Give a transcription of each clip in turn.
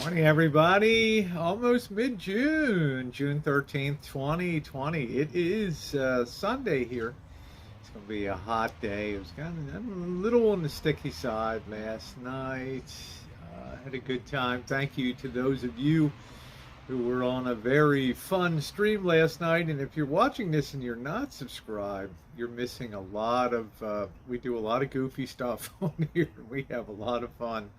Morning, everybody. Almost mid-June, June 13th, 2020. It is Sunday here. It's going to be a hot day. It was kind of a little on the sticky side last night. Had a good time. Thank you to those of you who were on a very fun stream last night. And if you're watching this and you're not subscribed, you're missing a lot of, we do a lot of goofy stuff on here. We have a lot of fun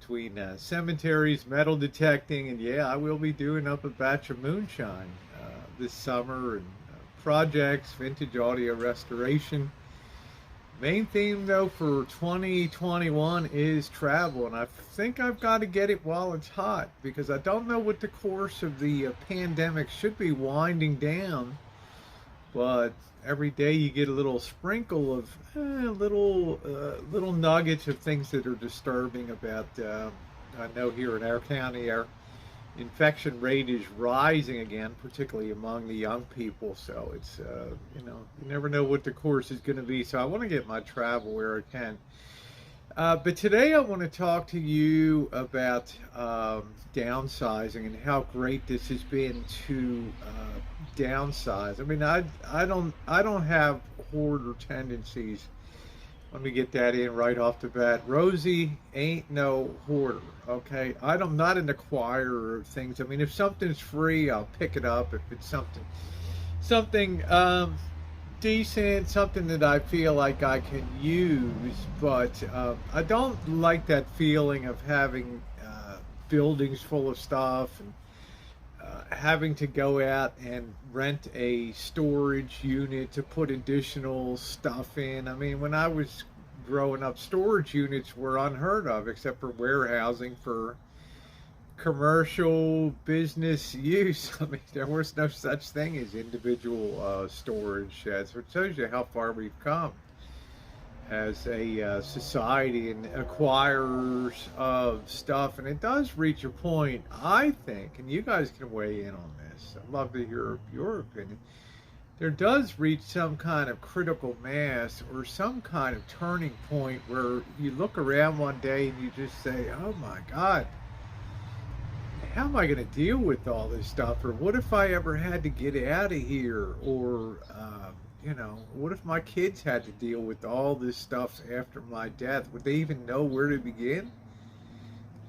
between cemeteries, metal detecting, and yeah, I will be doing up a batch of moonshine this summer, and projects, vintage audio restoration. Main theme though for 2021 is travel, and I think I've got to get it while it's hot, because I don't know what the course of the pandemic should be winding down, but every day you get a little sprinkle of little nuggets of things that are disturbing about. I know here in our county, our infection rate is rising again, particularly among the young people. So it's you never know what the course is going to be. So I want to get my travel where I can. But today I want to talk to you about downsizing and how great this has been to downsize. I mean, I don't have hoarder tendencies. Let me get that in right off the bat. Rosie ain't no hoarder, okay? I'm not an acquirer of things. I mean, if something's free, I'll pick it up. If it's something decent, something that I feel like I can use, but I don't like that feeling of having buildings full of stuff and having to go out and rent a storage unit to put additional stuff in. I mean, when I was growing up, storage units were unheard of, except for warehousing for commercial business use. I mean, there was no such thing as individual storage sheds. So it shows you how far we've come as a society and acquirers of stuff. And it does reach a point, I think, and you guys can weigh in on this. I'd love to hear your opinion. There does reach some kind of critical mass or some kind of turning point where you look around one day and you just say, oh my God, how am I going to deal with all this stuff? Or what if I ever had to get out of here? Or, what if my kids had to deal with all this stuff after my death? Would they even know where to begin?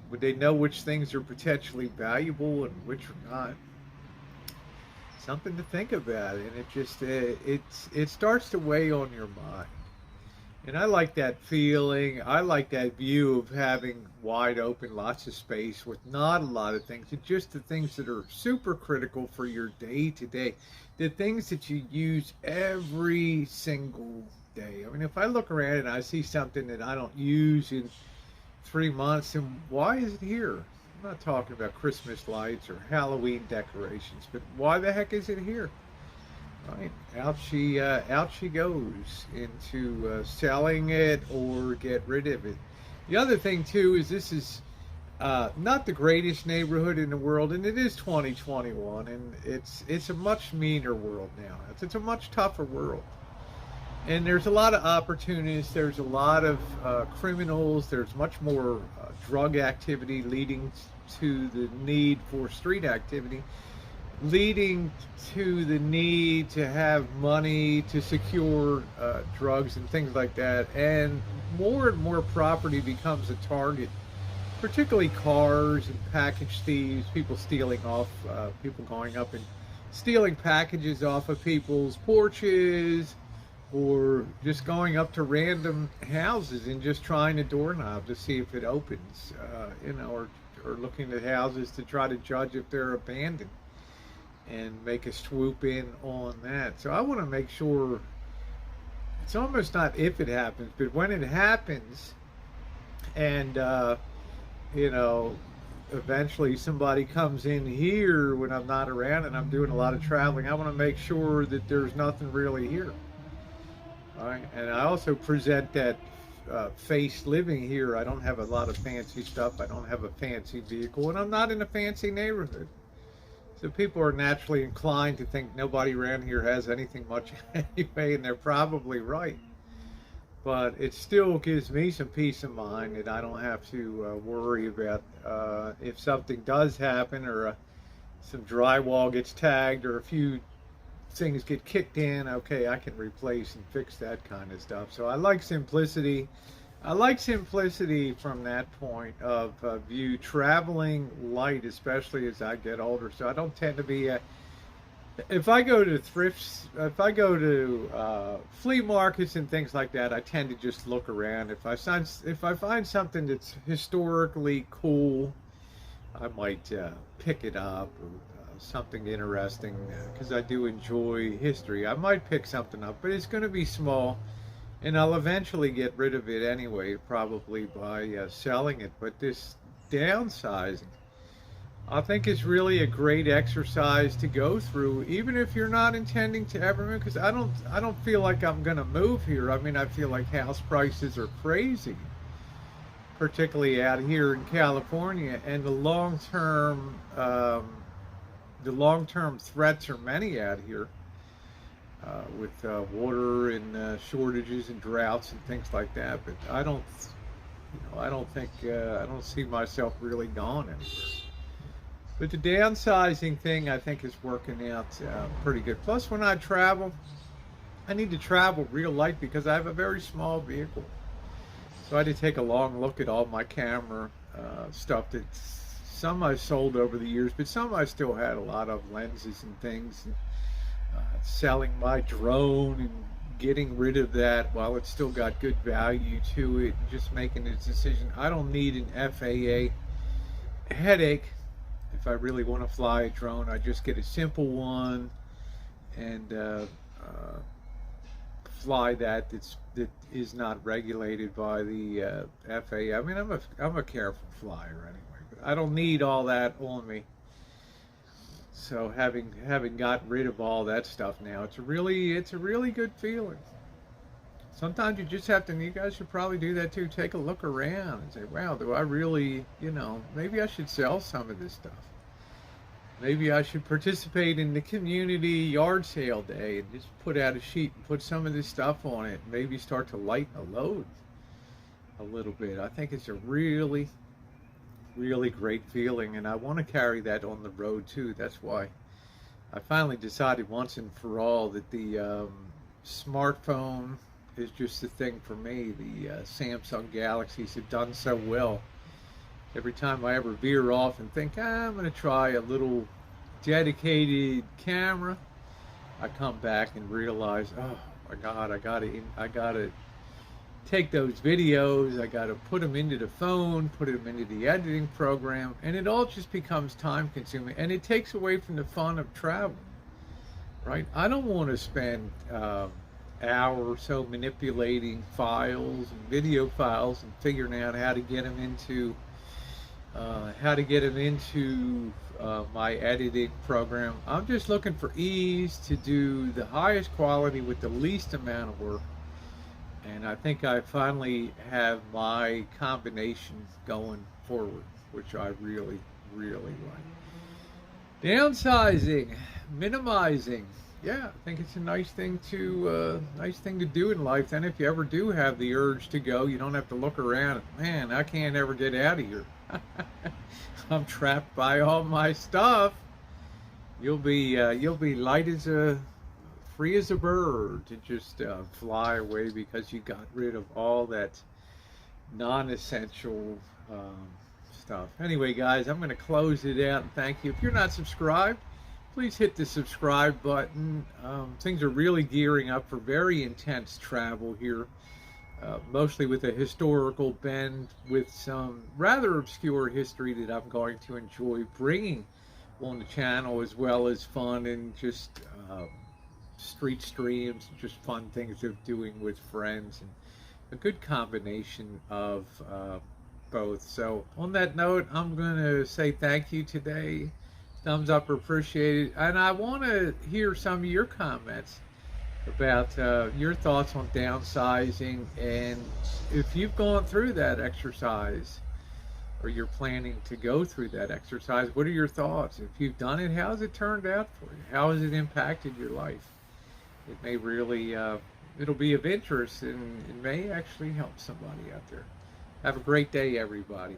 Would they know which things are potentially valuable and which are not? Something to think about, and it just it starts to weigh on your mind. And I like that feeling. I like that view of having wide open, lots of space with not a lot of things. It's just the things that are super critical for your day to day. The things that you use every single day. I mean, if I look around and I see something that I don't use in 3 months, then why is it here? I'm not talking about Christmas lights or Halloween decorations, but why the heck is it here? Right, out she goes into selling it or get rid of it. The other thing too is this is not the greatest neighborhood in the world, and it is 2021, and it's a much meaner world now. It's a much tougher world, and there's a lot of opportunists. There's a lot of criminals. There's much more drug activity leading to the need for street activity, leading to the need to have money to secure drugs and things like that. And more property becomes a target, particularly cars and package thieves, people stealing off, people going up and stealing packages off of people's porches, or just going up to random houses and just trying a doorknob to see if it opens, or looking at houses to try to judge if they're abandoned and make a swoop in on that. So I want to make sure it's almost not if it happens, but when it happens, and eventually somebody comes in here when I'm not around and I'm doing a lot of traveling, I want to make sure that there's nothing really here. All right, and I also present that face living here. I don't have a lot of fancy stuff. I don't have a fancy vehicle, and I'm not in a fancy neighborhood. So people are naturally inclined to think nobody around here has anything much anyway, and they're probably right. but it still gives me some peace of mind that I don't have to worry about if something does happen, or some drywall gets tagged, or a few things get kicked in. Okay, I can replace and fix that kind of stuff. So I like simplicity. I like simplicity from that point of view. Traveling light, especially as I get older. So I don't tend to be a, if I go to thrifts, if I go to flea markets and things like that, I tend to just look around. If I find something that's historically cool, I might pick it up, or something interesting, because I do enjoy history. I might pick something up, but it's going to be small, and I'll eventually get rid of it anyway, probably by selling it. But this downsizing, I think, is really a great exercise to go through, even if you're not intending to ever move. Because I don't feel like I'm going to move here. I mean, I feel like house prices are crazy, particularly out here in California, and the long-term threats are many out here, with water and shortages and droughts and things like that. But I don't think I don't see myself really going anywhere. But the downsizing thing, I think, is working out pretty good. Plus, when I travel, I need to travel real light because I have a very small vehicle. So I had to take a long look at all my camera stuff. That some I sold over the years, but some I still had a lot of, lenses and things. And, selling my drone and getting rid of that while it's still got good value to it, and just making a decision. I don't need an FAA headache. If I really want to fly a drone, I just get a simple one and fly that is not regulated by the FAA. I mean, I'm a careful flyer anyway, but I don't need all that on me. So having got rid of all that stuff now, it's a really good feeling. Sometimes you just have to, and you guys should probably do that too, take a look around and say, wow, do I really, maybe I should sell some of this stuff. Maybe I should participate in the community yard sale day and just put out a sheet and put some of this stuff on it. Maybe start to lighten the load a little bit. I think it's a really great feeling, and I want to carry that on the road too. That's why I finally decided once and for all that the smartphone is just the thing for me. The Samsung Galaxies have done so well. Every time I ever veer off and think, I'm going to try a little dedicated camera, I come back and realize, oh my God, I gotta take those videos, I gotta put them into the phone, put them into the editing program, and it all just becomes time consuming, and it takes away from the fun of travel, right? I don't want to spend hour or so manipulating files and video files and figuring out how to get them into my editing program. I'm just looking for ease to do the highest quality with the least amount of work. And I think I finally have my combination going forward, which I really like. Downsizing, minimizing. Yeah, I think it's a nice thing to do in life. Then if you ever do have the urge to go, you don't have to look around and, man, I can't ever get out of here. I'm trapped by all my stuff. You'll be light as free as a bird to just fly away because you got rid of all that non-essential stuff. Anyway, guys, I'm going to close it out and thank you. If you're not subscribed, please hit the subscribe button. Things are really gearing up for very intense travel here. Mostly with a historical bend, with some rather obscure history that I'm going to enjoy bringing on the channel, as well as fun and just street streams, just fun things of doing with friends, and a good combination of both. So on that note, I'm going to say thank you today. Thumbs up are appreciated, and I want to hear some of your comments about your thoughts on downsizing, and if you've gone through that exercise or you're planning to go through that exercise, what are your thoughts? If you've done it, how has it turned out for you? How has it impacted your life? It may really it'll be of interest and it may actually help somebody out there. Have a great day, everybody.